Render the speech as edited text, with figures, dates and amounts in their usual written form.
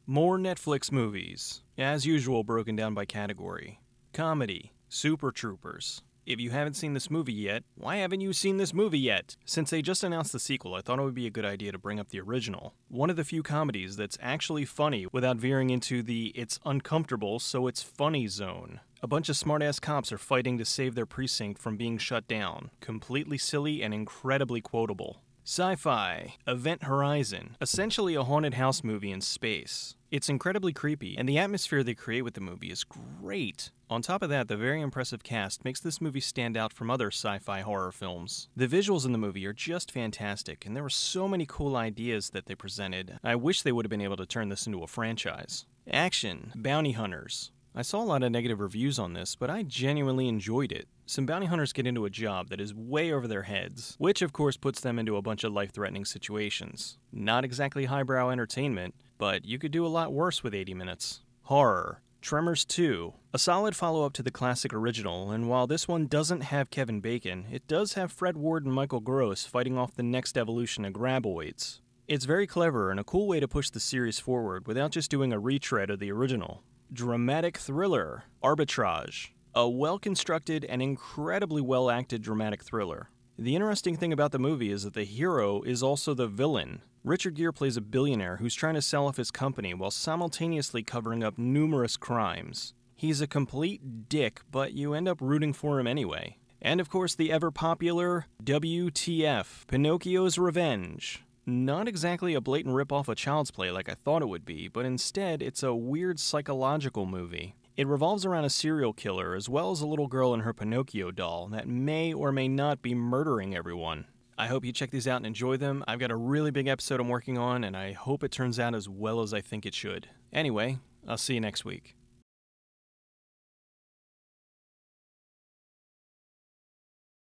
More Netflix movies, as usual broken down by category. Comedy, Super Troopers. If you haven't seen this movie yet, why haven't you seen this movie yet? Since they just announced the sequel, I thought it would be a good idea to bring up the original. One of the few comedies that's actually funny without veering into the it's uncomfortable so it's funny zone. A bunch of smart-ass cops are fighting to save their precinct from being shut down. Completely silly and incredibly quotable. Sci-fi, Event Horizon, essentially a haunted house movie in space. It's incredibly creepy, and the atmosphere they create with the movie is great. On top of that, the very impressive cast makes this movie stand out from other sci-fi horror films. The visuals in the movie are just fantastic, and there were so many cool ideas that they presented. I wish they would have been able to turn this into a franchise. Action, Bounty Hunters. I saw a lot of negative reviews on this, but I genuinely enjoyed it. Some bounty hunters get into a job that is way over their heads, which of course puts them into a bunch of life-threatening situations. Not exactly highbrow entertainment, but you could do a lot worse with 80 minutes. Horror. Tremors 2. A solid follow-up to the classic original, and while this one doesn't have Kevin Bacon, it does have Fred Ward and Michael Gross fighting off the next evolution of graboids. It's very clever and a cool way to push the series forward without just doing a retread of the original. Dramatic thriller, Arbitrage. A well-constructed and incredibly well-acted dramatic thriller. The interesting thing about the movie is that the hero is also the villain. Richard Gere plays a billionaire who's trying to sell off his company while simultaneously covering up numerous crimes. He's a complete dick, but you end up rooting for him anyway. And of course the ever-popular WTF, Pinocchio's Revenge. Not exactly a blatant rip-off of Child's Play like I thought it would be, but instead it's a weird psychological movie. It revolves around a serial killer as well as a little girl and her Pinocchio doll that may or may not be murdering everyone. I hope you check these out and enjoy them. I've got a really big episode I'm working on and I hope it turns out as well as I think it should. Anyway, I'll see you next week.